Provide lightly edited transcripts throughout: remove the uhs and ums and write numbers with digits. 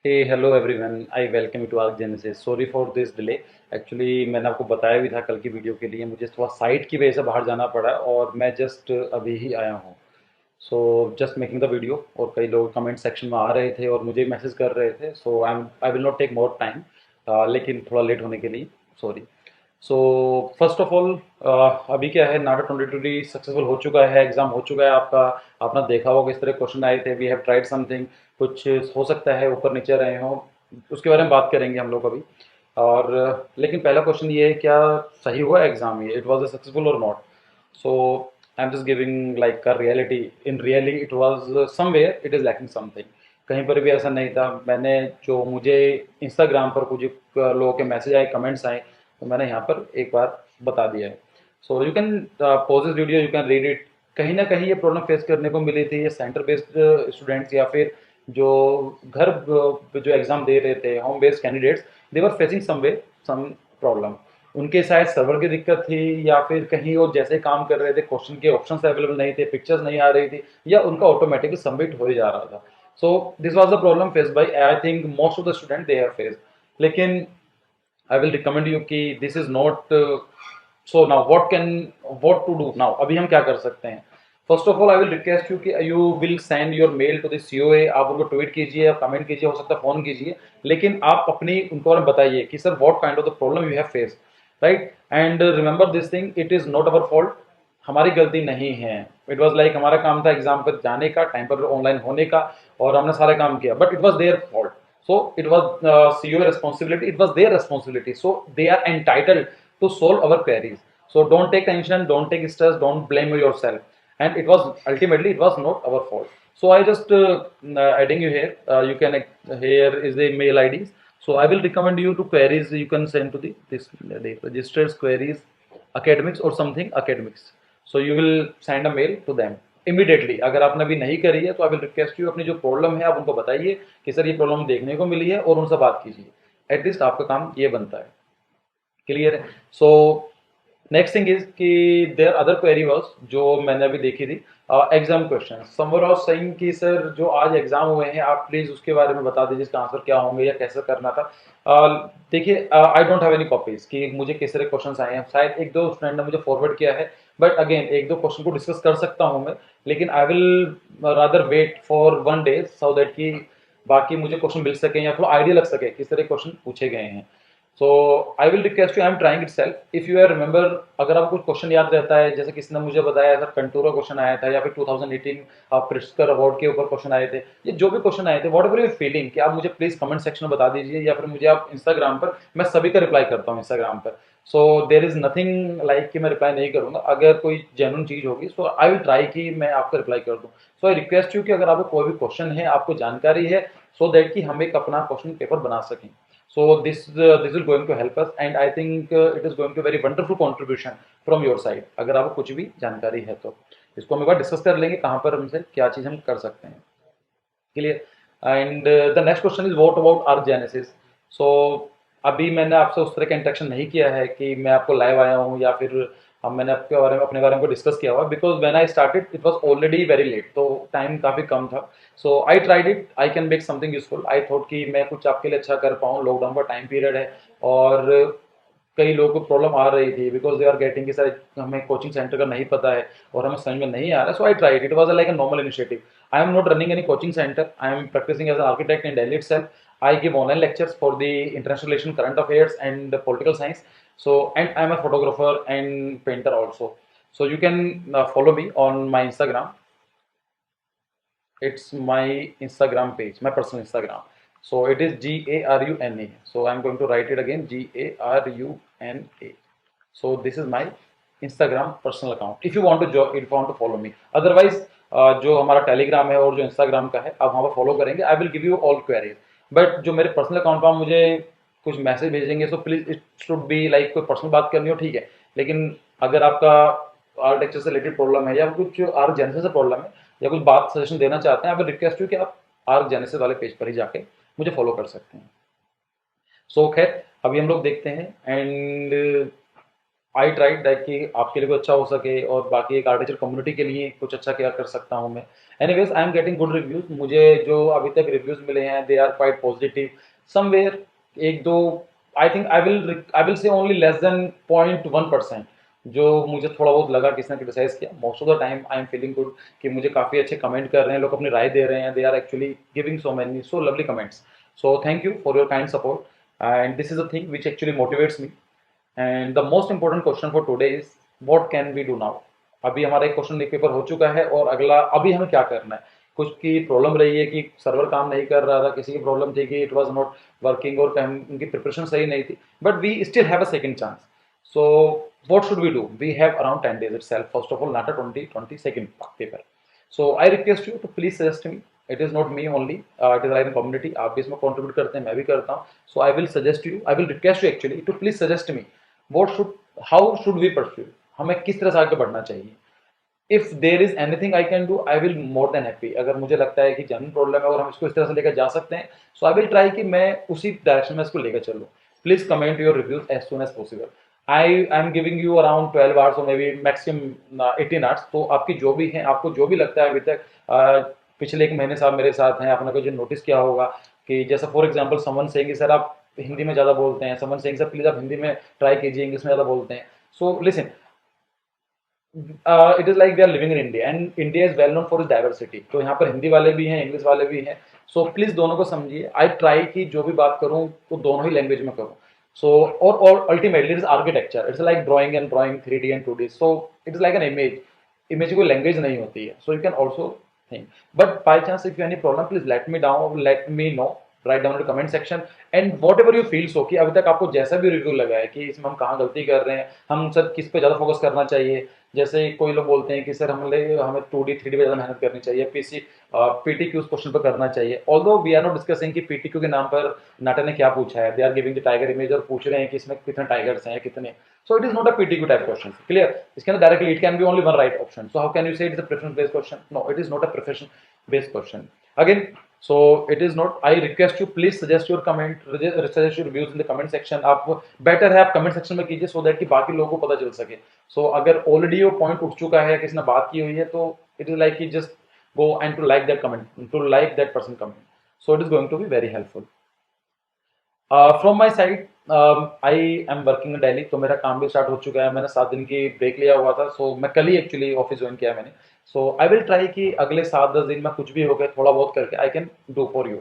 Hey, hello everyone. I welcome you to Arc Genesis. Sorry for this delay. Actually मैंने आपको बताया भी था कल की वीडियो के लिए मुझे थोड़ा साइट की वजह से बाहर जाना पड़ा और मैं जस्ट अभी ही आया हूँ। So just making the video और कई लोग कमेंट सेक्शन में आ रहे थे और मुझे मैसेज कर रहे थे। So I will not take more time, लेकिन थोड़ा लेट होने के लिए sorry. So first of all, अभी क्या है, नाटक 2020 सक्सेसफुल हो चुका है, एग्जाम हो चुका है आपका। आपने देखा होगा किस तरह क्वेश्चन आए थे, वी हैव ट्राइड समथिंग। कुछ हो सकता है ऊपर नीचे रहे हों, उसके बारे में बात करेंगे हम लोग अभी। और लेकिन पहला क्वेश्चन ये है, क्या सही हुआ एग्जाम, ये इट वाज अ सक्सेसफुल और not? So I am just giving like a reality. In really it was somewhere it is lacking something. कहीं पर भी ऐसा नहीं था। मैंने जो मुझे इंस्टाग्राम पर कुछ लोगों के मैसेज आए, कमेंट्स आए, तो मैंने यहाँ पर एक बार बता दिया है। So you can pause this video, you can read it. कहीं ना कहीं ये प्रॉब्लम फेस करने को मिली थी, ये सेंटर बेस्ड स्टूडेंट्स या फिर जो घर जो एग्जाम दे रहे थे, home based candidates, they were facing some problem. उनके शायद सर्वर की दिक्कत थी, या फिर कहीं वो जैसे काम कर रहे थे क्वेश्चन के ऑप्शंस अवेलेबल नहीं थे, पिक्चर्स नहीं आ रही थी, या उनका ऑटोमेटिकली सबमिट हो ही जा रहा था। So this was the problem face by I think most of the student they have face. लेकिन आई विल रिकमेंड यू कि this is not. So now what to do now, अभी हम क्या कर सकते हैं? First of all I will request you कि you will send your mail to the COA. आप उनको ट्वीट कीजिए, आप कमेंट कीजिए, हो सकता है फोन कीजिए, लेकिन आप अपनी उनको बारे में बताइए कि sir what kind of the problem you have face, right? And remember this thing, it is not our fault. हमारी गलती नहीं है। इट वॉज लाइक हमारा काम था एग्जाम पर जाने का, टाइम पर ऑनलाइन होने का, और हमने सारा काम किया, but it was their fault. So it was CEO responsibility. It was their responsibility. So they are entitled to solve our queries. So don't take tension, don't take stress, don't blame yourself. And it was ultimately it was not our fault. So I just adding you here. You can here is the mail IDs. So I will recommend you to queries. You can send to the registered queries academics or something academics. So you will send a mail to them immediately. अगर आपने अभी नहीं करी है तो आई will request you, अपनी जो problem है आप उनको बताइए कि सर ये प्रॉब्लम देखने को मिली है, और उनसे बात कीजिए। एटलीस्ट आपका काम ये बनता है। क्लियर है? सो नेक्स्ट थिंग इज कि देयर अदर क्वेरी वाज जो मैंने अभी देखी थी, exam question. Someone was saying कि सर जो आज एग्जाम हुए हैं, आप प्लीज उसके बारे में बता दीजिए, इसका आंसर क्या होंगे या कैसे करना था। देखिए, I don't have any copies कि मुझे किस तरह क्वेश्चन आए हैं। शायद एक दो स्टूडेंट ने मुझे फॉरवर्ड किया है, बट अगेन एक दो क्वेश्चन को डिस्कस कर सकता हूँ मैं, लेकिन I will rather wait for one day so that कि बाकी मुझे क्वेश्चन मिल सके या थोड़ा आइडिया लग सके किस तरह क्वेश्चन पूछे गए हैं। So I will request you, I am trying itself, if you are remember. अगर आपको कुछ क्वेश्चन याद रहता है, जैसे किसी ने मुझे बताया सर कंटूर का क्वेश्चन आया था, या फिर 2018 आप प्रिट्जकर अवार्ड के ऊपर क्वेश्चन आए थे, ये जो भी क्वेश्चन आए थे, वॉट एवर यूर फीलिंग, कि आप मुझे प्लीज कमेंट सेक्शन में बता दीजिए, या फिर मुझे आप इंस्टाग्राम पर, मैं सभी का रिप्लाई करता हूँ इंस्टाग्राम पर। सो देर इज नथिंग लाइक कि मैं रिप्लाई नहीं करूंगा। अगर कोई जेन्युइन चीज होगी सो आई विल ट्राई कि मैं आपका रिप्लाई कर दूं। सो आई रिक्वेस्ट यू कि अगर आपको कोई भी क्वेश्चन है, आपको जानकारी है, सो दैट कि हम एक अपना क्वेश्चन पेपर बना सकें। So this will going to help us, and I think it is going to very wonderful contribution from your side। अगर आपको कुछ भी जानकारी है तो इसको हम एक बार डिस्कस कर लेंगे, कहाँ पर हमसे क्या चीज़ हम कर सकते हैं। Clear? And the next question is what about archgenesis. So अभी मैंने आपसे उस तरह का इंटरेक्शन नहीं किया है कि मैं आपको लाइव आया हूँ, या फिर हम मैंने आपके बारे में अपने बारे में डिस्कस किया हुआ, because when I started it was already very late, तो टाइम काफ़ी कम था। So I tried it, I can make something useful. I thought कि मैं कुछ आपके लिए अच्छा कर पाऊँ। लॉकडाउन का टाइम पीरियड है, और कई लोगों को प्रॉब्लम आ रही थी, बिकॉज दे आर गेटिंग कि सर हमें कोचिंग सेंटर का नहीं पता है और हमें समझ में नहीं आ रहा। So I tried, it was like a normal initiative. I am not running any coaching center. I am practicing as an architect in Delhi itself. I give online lectures for the international relation, current affairs, and political science. So, and I am a photographer and painter also. So you can follow me on my Instagram. It's my Instagram page, my personal Instagram. So it is GARUNA. So I'm going to write it again, GARUNA. So this is my Instagram personal account. If you want to if you want to follow me, otherwise जो हमारा Telegram है और जो Instagram का है, आप वहाँ पर फॉलो करेंगे। I will give you all queries. But जो मेरे पर्सनल अकाउंट पर आप मुझे कुछ मैसेज भेजेंगे, so please it should be like कोई पर्सनल बात करनी हो, ठीक है। लेकिन अगर आपका आर्किटेक्चर से रिलेटेड प्रॉब्लम है, या कुछ आर्क जेनेसिस से प्रॉब्लम है, या कुछ बात सजेशन देना चाहते हैं, आई विल रिक्वेस्ट यू कि आप आर्क जेनेसिस वाले पेज पर ही जाके मुझे फॉलो कर सकते हैं। सो खैर, अभी हम लोग देखते हैं। एंड आई ट्राइड लाइक कि आपके लिए कुछ अच्छा हो सके और बाकी एक आर्टिफिशियल कम्युनिटी के लिए कुछ अच्छा क्या कर सकता हूँ मैं। Anyways I am getting good reviews, मुझे जो अभी तक रिव्यूज मिले हैं they are quite positive somewhere. एक दो I think I will say only less than 0.1% जो मुझे थोड़ा बहुत लगा किसी ने क्रिटिसाइज किया। Most of the time I am feeling good कि मुझे काफ़ी अच्छे कमेंट कर रहे हैं लोग, अपनी राय दे रहे हैं, they are actually giving so many so lovely comments. So thank you for your kind support and this is a thing which actually motivates me. And the most important question for today is what can we do now. अभी हमारा एक question एक paper हो चुका है और अगला अभी हमें क्या करना है। कुछ की प्रॉब्लम रही है कि सर्वर काम नहीं कर रहा था, किसी की प्रॉब्लम थी कि इट वाज नॉट वर्किंग और उनकी प्रिपरेशन सही नहीं थी, but we still have a second chance. So what should we do, we have around 10 days itself, first of all not a 22nd paper. So I request you to please suggest me, it is not me only, it is like a community, आप भी इसमें contribute करते हैं, मैं भी करता हूँ। So I will suggest you, I will request you actually to please suggest me what should, how should we pursue, हमें किस तरह से आगे बढ़ना चाहिए। If there is anything I can do I will more than happy. अगर मुझे लगता है कि जनरल प्रॉब्लम है और हम इसको इस तरह से लेकर जा सकते हैं, सो आई विल ट्राई कि मैं उसी डायरेक्शन में इसको लेकर चलूँ। Please comment your reviews as soon as possible. I am giving you around 12 hours और मे बी मैक्सिमम 18 hours। तो आपकी जो भी है, आपको जो भी लगता है अभी तक पिछले एक महीने से आप मेरे साथ हैं, आपने कुछ नोटिस किया होगा कि जैसा for example someone saying sir आप हिंदी में ज़्यादा बोलते हैं, समवन सेइंग सर प्लीज आप हिंदी में ट्राई कीजिए, इंग्लिश में ज़्यादा बोलते हैं। So listen, it is like they are living in India and India is well known for is diversity. तो यहाँ पर हिंदी वाले भी हैं, इंग्लिश वाले भी हैं। सो प्लीज दोनों को समझिए। आई ट्राई कि जो भी बात करूँ वो दोनों ही लैंग्वेज में करूँ। सो और ultimately it is architecture, it's like drawing and drawing 3D and 2D। So it is like an image, image की कोई लैंग्वेज नहीं होती है। So you can also think, but by chance if you any problem please let me know, write down in comment section. And what ever you feel so कि अभी तक आपको जैसा भी रिव्यू लगा है कि इसमें हम कहाँ गलती कर रहे हैं, हम सर किस पे ज़्यादा फोकस करना चाहिए। जैसे कोई लोग बोलते हैं कि सर हमें 2D 3D पे ज़्यादा मेहनत करनी चाहिए, PTQ उस क्वेश्चन पर करना चाहिए। Although we are not discussing कि PTQ के नाम पर नाटा ने क्या पूछा है, they are giving the tiger image और पूछ रहे हैं कि इसमें कितने टाइगर्स हैं कितने। So it is not a PTQ type question, clear. इसके अंदर directly it can be only one right option. So how can you say it is a preference based question? No, it is not a preference based question again. So it is not, I request you please suggest your comment, suggest your views in the comment section। आप better है आप comment section में कीजिए सो that कि बाकी लोगों को पता चल सके। सो अगर ऑलरेडी वो पॉइंट उठ चुका है, किसी ने बात की हुई है, तो इट इज लाइक कि just go and to like that comment, to like that person comment. So it is going to be very helpful. From my side I am working in Delhi, तो मेरा काम भी स्टार्ट हो चुका है। मैंने 7 दिन की ब्रेक लिया हुआ था, सो मैं कल ही एक्चुअली ऑफिस ज्वाइन किया मैंने। सो आई विल ट्राई कि अगले 7-10 दिन में कुछ भी हो गया थोड़ा बहुत करके I can do for you.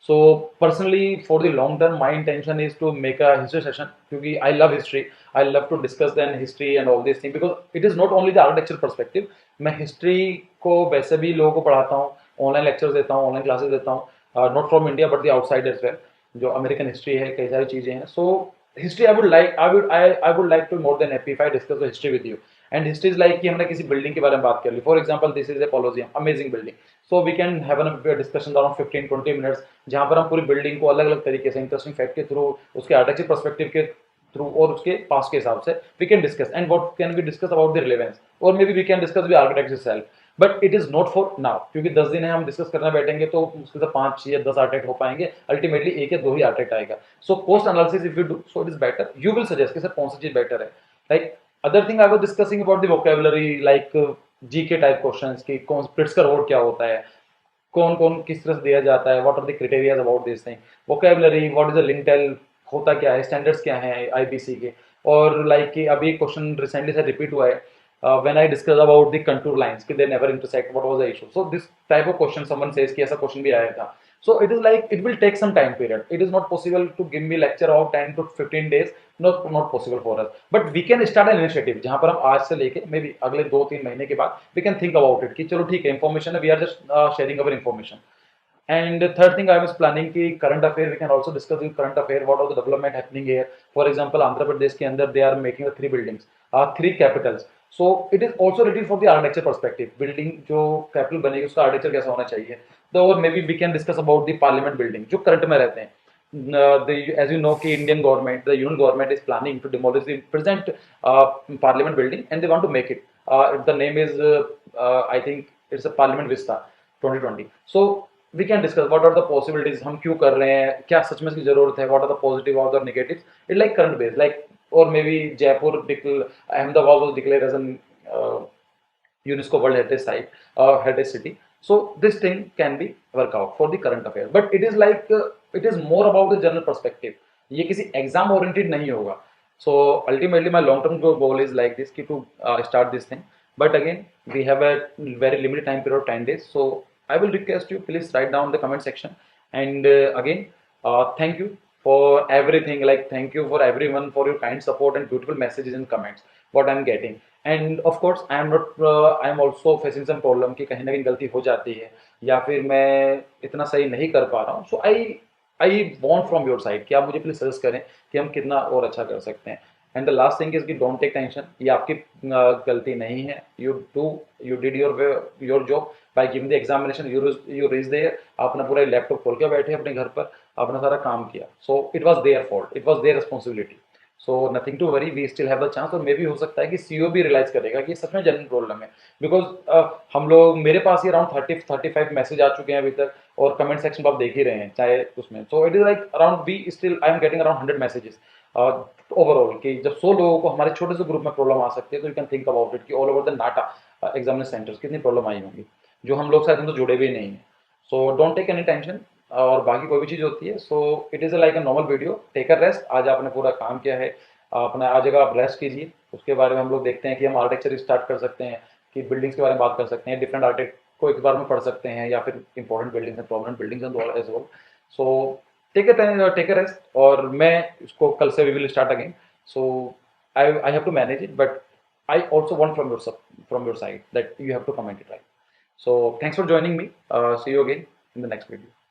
So personally for the long term my intention is to make a history session, क्योंकि I love history, I love to discuss than history and all this thing, because it is not only the architecture perspective. मैं history को वैसे भी लोगों को पढ़ाता हूँ, online lectures देता हूँ, ऑनलाइन क्लासेस देता हूँ, not from India but the outside as well. जो अमेरिकन हिस्ट्री है, कई सारी चीजें हैं। So history I would like to more than happy if I discuss the history with you. And history is like कि हमने किसी बिल्डिंग के बारे में बात कर ली, for example this is a colosseum, amazing building. So we can have a discussion around 15-20 minutes, जहां पर हम पूरी बिल्डिंग को अलग अलग तरीके से इंटरेस्टिंग फैक्ट के थ्रू, उसके आर्किटेक्चर पर्सपेक्टिव के थ्रू और उसके पास के हिसाब से we can discuss and what can we discuss about the relevance, और maybe we can discuss with architect self. But it is not for now, क्योंकि 10 दिन है, हम डिस्कस करना बैठेंगे तो मुश्किल से 5 या 10 आर्टिकल हो पाएंगे, अल्टीमेटली 1 या 2 ही आर्टिकल आएगा। So post analysis if you do, so it is better, you will suggest कि सर कौन सी चीज बेटर है। Like other thing I was discussing about the vocabulary, like GK type questions की कौन प्रिट्जकर रोड क्या होता है, कौन कौन किस तरह से दिया जाता है, what are the criteria about this thing, vocabulary, what is the lintel, होता क्या है, स्टैंडर्ड्स क्या हैं आईबीसी के। और लाइक कि अभी क्वेश्चन रिसेंटली से रिपीट हुआ है, when I discuss about the contour lines कि they never intersect, what was the issue? So this type of question someone says कि ऐसा question भी आया था। So it is like it will take some time period. It is not possible to give me lecture of 10 to 15 days. Not possible for us. But we can start an initiative जहाँ पर हम आज से लेके may be अगले 2-3 महीने के बाद we can think about it कि चलो ठीक है information है, we are just sharing our information. And third thing I was planning कि current affair we can also discuss the current affair, what are the development happening here. For example Andhra Pradesh के अंदर they are making the 3 buildings, 3 capitals. So it is also related for the architecture perspective, building जो capital बनेगी उसका architecture कैसा होना चाहिए। तो और maybe we can discuss about the parliament building जो current में रहते हैं। As you know कि Indian government, the union government is planning to demolish the present parliament building and they want to make it. The name is I think it's a Parliament Vista 2020. So we can discuss what are the possibilities, हम क्यों कर रहे हैं, क्या सच में इसकी जरूरत है, व्हाट आर द पॉजिटिव और the negative. It like current based, like or maybe Jaipur, Ahmedabad was declared as an UNESCO World Heritage Site, Heritage City. So this thing can be work out for the current affairs, but it is like it is more about the general perspective. ये किसी exam oriented नहीं होगा. So ultimately, my long-term goal is like this: to start this thing. But again, we have a very limited time period of 10 days. So I will request you, please write down the comment section. And again, thank you for everything. Like thank you for everyone for your kind support and beautiful messages and comments. What I'm getting. And of course I am also facing some problem कि कहीं ना कहीं गलती हो जाती है या फिर मैं इतना सही नहीं कर पा रहा हूँ. So I want from your side कि आप मुझे प्लीज सजेस्ट करें कि हम कितना और अच्छा कर सकते हैं. And the last thing is कि डोंट टेक टेंशन, ये आपकी गलती नहीं है. You did your job by giving the examination. You reach there, आप अपना पूरा लैपटॉप खोल के बैठे अपने घर पर, अपना सारा काम किया. So it was their fault, it was their responsibility. So nothing to worry, we still have the chance. और मे भी हो सकता है कि सीईओ भी रियलाइज करेगा कि सच में जेन्युइन प्रॉब्लम है. बिकॉज हम लोग, मेरे पास ही अराउंड 35 मैसेज आ चुके हैं अभी तक, और कमेंट सेक्शन आप देख ही रहे हैं चाहे उसमें. So it is like around we still I am getting around 100 messages overall. कि जब 100 लोगों को हमारे छोटे से ग्रुप में प्रॉब्लम आ सकती है, तो you can think about it कि all over the NATA examination centres कितनी प्रॉब्लम आई होंगी, जो हम लोग शायद हम तो जुड़े भी नहीं हैं. So don't take any tension. और बाकी कोई भी चीज़ होती है, so it is like a normal video. Take a rest. आज आपने पूरा काम किया है, अपना आज जगह आप रेस्ट कीजिए. उसके बारे में हम लोग देखते हैं कि हम आर्किटेक्चर स्टार्ट कर सकते हैं, कि बिल्डिंग्स के बारे में बात कर सकते हैं, डिफरेंट आर्किटेक्ट को एक बार में पढ़ सकते हैं, या फिर इंपॉर्टेंट बिल्डिंग्स हैं, प्रोमिनेंट बिल्डिंग्स हैं as well. So take a rest. और मैं इसको कल से we will start again. So I have to manage it, but I also want from your side that you have to comment it right. So thanks for joining me. See you again in the next video.